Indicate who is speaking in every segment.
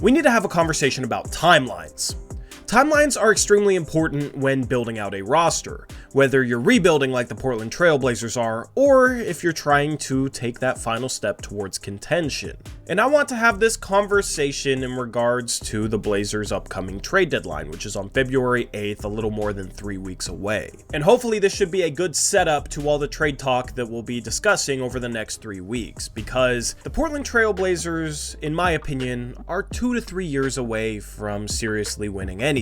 Speaker 1: We need to have a conversation about timelines. Timelines are extremely important when building out a roster, whether you're rebuilding like the Portland Trail Blazers are, or if you're trying to take that final step towards contention. And I want to have this conversation in regards to the Blazers' upcoming trade deadline, which is on February 8th, a little more than 3 weeks away. And hopefully this should be a good setup to all the trade talk that we'll be discussing over the next 3 weeks, because the Portland Trail Blazers, in my opinion, are 2 to 3 years away from seriously winning anything.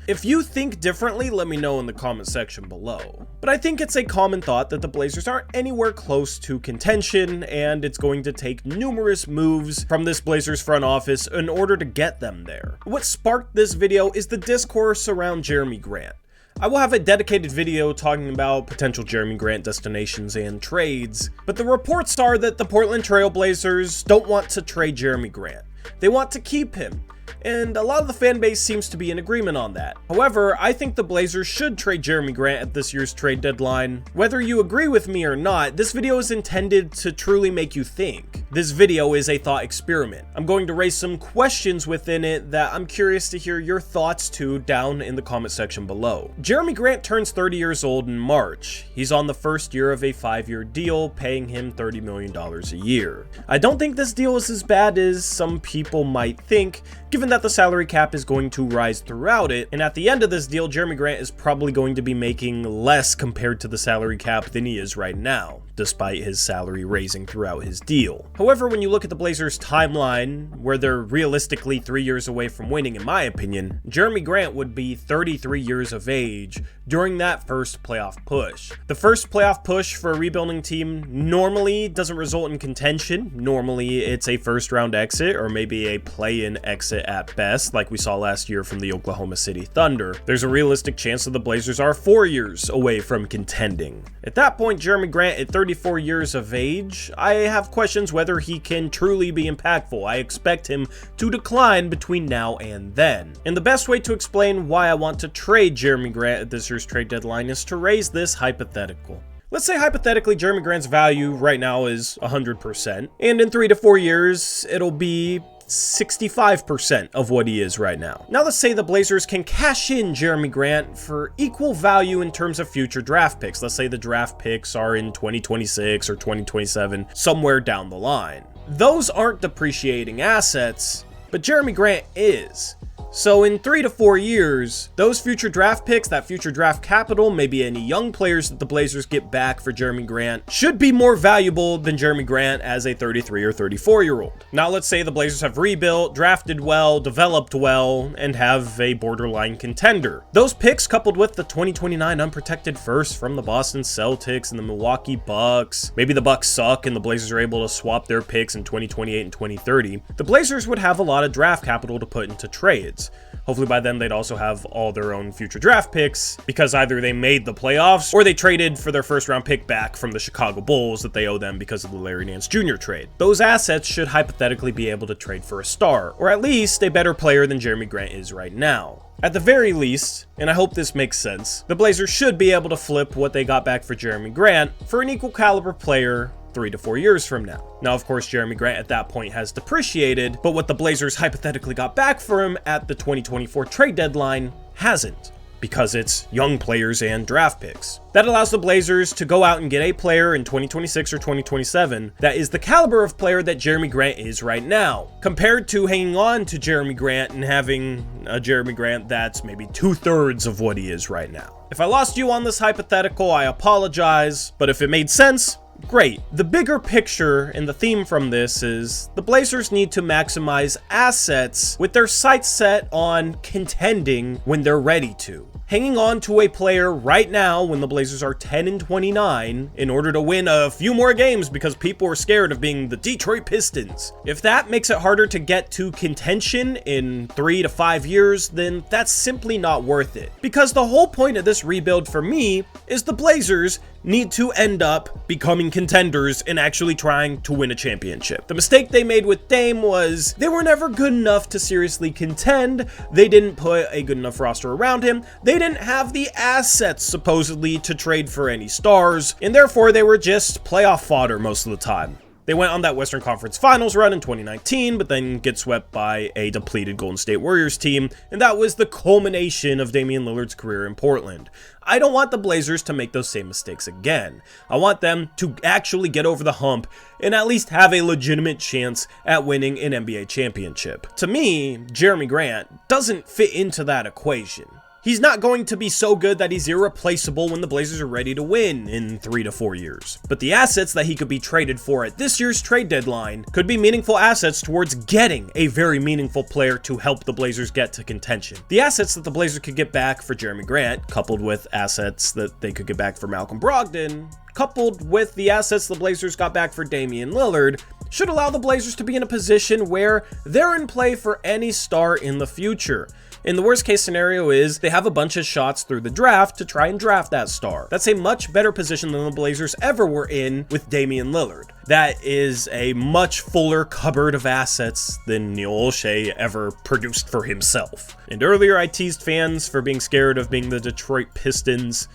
Speaker 1: If you think differently, let me know in the comment section below. But I think it's a common thought that the Blazers aren't anywhere close to contention, and it's going to take numerous moves from this Blazers front office in order to get them there. What sparked this video is the discourse around Jerami Grant. I will have a dedicated video talking about potential Jerami Grant destinations and trades, but the reports are that the Portland Trail Blazers don't want to trade Jerami Grant. They want to keep him. And a lot of the fan base seems to be in agreement on that. However, I think the Blazers should trade Jerami Grant at this year's trade deadline. Whether you agree with me or not, this video is intended to truly make you think. This video is a thought experiment. I'm going to raise some questions within it that I'm curious to hear your thoughts to down in the comment section below. Jerami Grant turns 30 years old in March. He's on the first year of a 5-year deal, paying him $30 million a year. I don't think this deal is as bad as some people might think, given that the salary cap is going to rise throughout it, and at the end of this deal, Jerami Grant is probably going to be making less compared to the salary cap than he is right now, despite his salary raising throughout his deal. However, when you look at the Blazers' timeline, where they're realistically 3 years away from winning, in my opinion, Jerami Grant would be 33 years of age during that first playoff push. The first playoff push for a rebuilding team normally doesn't result in contention. Normally, it's a first-round exit or maybe a play-in exit at best, like we saw last year from the Oklahoma City Thunder. There's a realistic chance that the Blazers are 4 years away from contending. At that point, Jerami Grant at 34 years of age, I have questions whether he can truly be impactful. I expect him to decline between now and then. And the best way to explain why I want to trade Jerami Grant at this year's trade deadline is to raise this hypothetical. Let's say hypothetically Jerami Grant's value right now is 100%, and in 3 to 4 years, it'll be 65% of what he is right now. Now let's say the Blazers can cash in Jerami Grant for equal value in terms of future draft picks. Let's say the draft picks are in 2026 or 2027, somewhere down the line. Those aren't depreciating assets, but Jerami Grant is. So in 3 to 4 years, those future draft picks, that future draft capital, maybe any young players that the Blazers get back for Jerami Grant, should be more valuable than Jerami Grant as a 33 or 34-year-old. Now let's say the Blazers have rebuilt, drafted well, developed well, and have a borderline contender. Those picks, coupled with the 2029 unprotected first from the Boston Celtics and the Milwaukee Bucks, maybe the Bucks suck and the Blazers are able to swap their picks in 2028 and 2030, the Blazers would have a lot of draft capital to put into trades. Hopefully by then they'd also have all their own future draft picks, because either they made the playoffs or they traded for their first round pick back from the Chicago Bulls that they owe them because of the Larry Nance Jr. trade. Those assets should hypothetically be able to trade for a star, or at least a better player than Jerami Grant is right now. At the very least, and I hope this makes sense, the Blazers should be able to flip what they got back for Jerami Grant for an equal caliber player 3 to 4 years from now. Now, of course, Jerami Grant at that point has depreciated, but what the Blazers hypothetically got back for him at the 2024 trade deadline hasn't, because it's young players and draft picks. That allows the Blazers to go out and get a player in 2026 or 2027 that is the caliber of player that Jerami Grant is right now, compared to hanging on to Jerami Grant and having a Jerami Grant that's maybe 2/3 of what he is right now. If I lost you on this hypothetical, I apologize, but if it made sense, great. The bigger picture and the theme from this is the Blazers need to maximize assets with their sights set on contending when they're ready to. Hanging on to a player right now when the Blazers are 10-29 in order to win a few more games because people are scared of being the Detroit Pistons. If that makes it harder to get to contention in 3 to 5 years, then that's simply not worth it. Because the whole point of this rebuild for me is the Blazers need to end up becoming contenders and actually trying to win a championship. The mistake they made with Dame was they were never good enough to seriously contend. They didn't put a good enough roster around him. They didn't have the assets supposedly to trade for any stars, and therefore they were just playoff fodder most of the time. They went on that Western Conference Finals run in 2019, but then get swept by a depleted Golden State Warriors team, and that was the culmination of Damian Lillard's career in Portland. I don't want the Blazers to make those same mistakes again. I want them to actually get over the hump and at least have a legitimate chance at winning an NBA championship. To me, Jerami Grant doesn't fit into that equation. He's not going to be so good that he's irreplaceable when the Blazers are ready to win in 3 to 4 years. But the assets that he could be traded for at this year's trade deadline could be meaningful assets towards getting a very meaningful player to help the Blazers get to contention. The assets that the Blazers could get back for Jerami Grant, coupled with assets that they could get back for Malcolm Brogdon, coupled with the assets the Blazers got back for Damian Lillard, should allow the Blazers to be in a position where they're in play for any star in the future. And the worst case scenario is they have a bunch of shots through the draft to try and draft that star. That's a much better position than the Blazers ever were in with Damian Lillard. That is a much fuller cupboard of assets than Neil Olshey ever produced for himself. And earlier I teased fans for being scared of being the Detroit Pistons.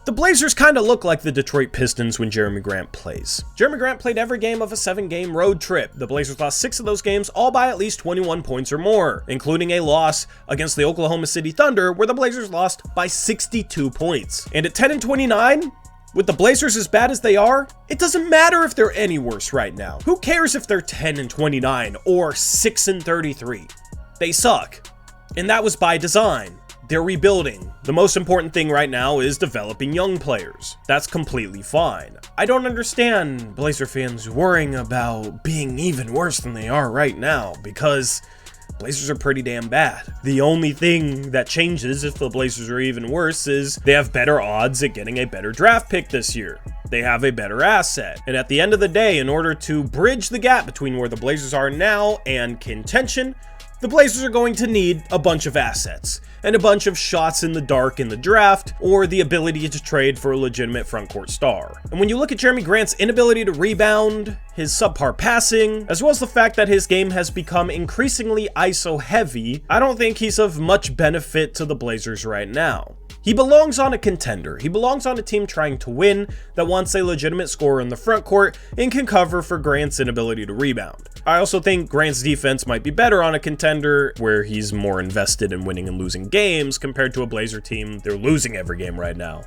Speaker 1: The Blazers kind of look like the Detroit Pistons when Jerami Grant plays. Jerami Grant played every game of a 7-game road trip. The Blazers lost 6 of those games, all by at least 21 points or more, including a loss against the Oklahoma City Thunder, where the Blazers lost by 62 points. And at 10-29, with the Blazers as bad as they are, it doesn't matter if they're any worse right now. Who cares if they're 10-29 or 6-33? They suck. And that was by design. They're rebuilding. The most important thing right now is developing young players. That's completely fine. I don't understand Blazer fans worrying about being even worse than they are right now, because Blazers are pretty damn bad. The only thing that changes if the Blazers are even worse is they have better odds at getting a better draft pick this year. They have a better asset. And at the end of the day, in order to bridge the gap between where the Blazers are now and contention, the Blazers are going to need a bunch of assets and a bunch of shots in the dark in the draft, or the ability to trade for a legitimate frontcourt star. And when you look at Jerami Grant's inability to rebound, his subpar passing, as well as the fact that his game has become increasingly ISO heavy, I don't think he's of much benefit to the Blazers right now. He belongs on a contender. He belongs on a team trying to win that wants a legitimate scorer in the front court and can cover for Grant's inability to rebound. I also think Grant's defense might be better on a contender where he's more invested in winning and losing games compared to a Blazer team. They're losing every game right now.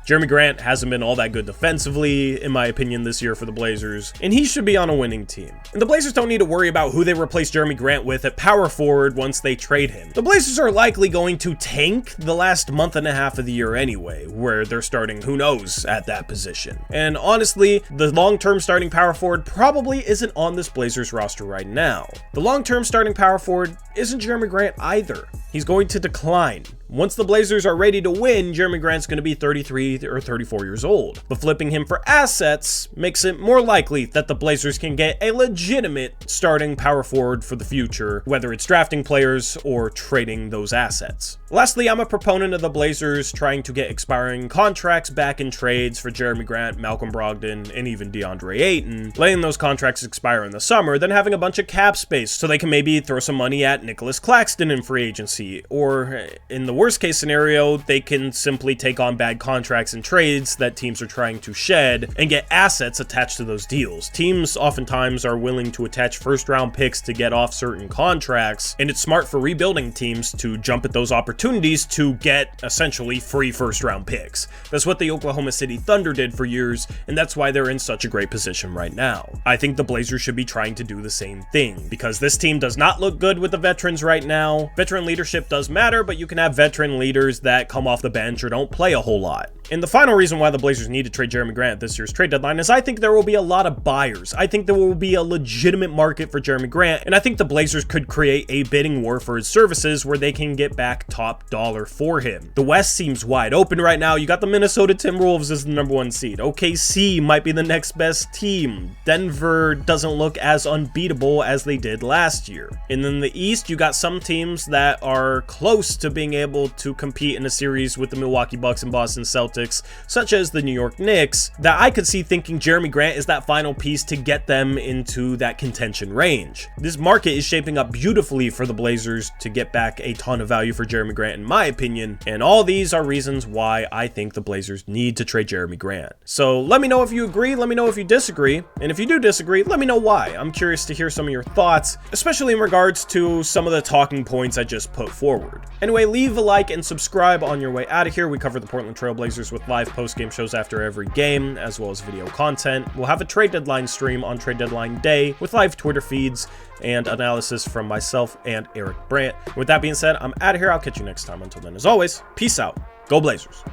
Speaker 1: Jerami Grant hasn't been all that good defensively, in my opinion, this year for the Blazers, and he should be on a winning team. And the Blazers don't need to worry about who they replace Jerami Grant with at power forward once they trade him. The Blazers are likely going to tank the last month and a half of the year anyway, where they're starting who knows at that position. And honestly, the long-term starting power forward probably isn't on this Blazers roster right now. The long-term starting power forward isn't Jerami Grant either. He's going to decline. Once the Blazers are ready to win, Jerami Grant's going to be 33 or 34 years old. But flipping him for assets makes it more likely that the Blazers can get a legitimate starting power forward for the future, whether it's drafting players or trading those assets. Lastly, I'm a proponent of the Blazers trying to get expiring contracts back in trades for Jerami Grant, Malcolm Brogdon, and even DeAndre Ayton, letting those contracts expire in the summer, then having a bunch of cap space so they can maybe throw some money at Nicholas Claxton in free agency, or in the worst case scenario, they can simply take on bad contracts and trades that teams are trying to shed and get assets attached to those deals. Teams oftentimes are willing to attach first-round picks to get off certain contracts, and it's smart for rebuilding teams to jump at those opportunities to get essentially free first-round picks. That's what the Oklahoma City Thunder did for years, and that's why they're in such a great position right now. I think the Blazers should be trying to do the same thing, because this team does not look good with the veterans right now. Veteran leadership does matter, but you can have veteran leaders that come off the bench or don't play a whole lot. And the final reason why the Blazers need to trade Jerami Grant this year's trade deadline is I think there will be a lot of buyers. I think there will be a legitimate market for Jerami Grant, and I think the Blazers could create a bidding war for his services where they can get back top dollar for him. The West seems wide open right now. You got the Minnesota Timberwolves as the #1 seed. OKC might be the next best team. Denver doesn't look as unbeatable as they did last year. And in the East, you got some teams that are close to being able able to compete in a series with the Milwaukee Bucks and Boston Celtics, such as the New York Knicks, that I could see thinking Jerami Grant is that final piece to get them into that contention range. This market is shaping up beautifully for the Blazers to get back a ton of value for Jerami Grant, in my opinion, and all these are reasons why I think the Blazers need to trade Jerami Grant. So let me know if you agree, let me know if you disagree, and if you do disagree, let me know why. I'm curious to hear some of your thoughts, especially in regards to some of the talking points I just put forward. Anyway, leave a like and subscribe on your way out of here. We cover the Portland Trail Blazers with live post-game shows after every game, as well as video content. We'll have a trade deadline stream on trade deadline day with live Twitter feeds and analysis from myself and Eric Brandt. With that being said, I'm out of here. I'll catch you next time. Until then, as always, peace out. Go Blazers.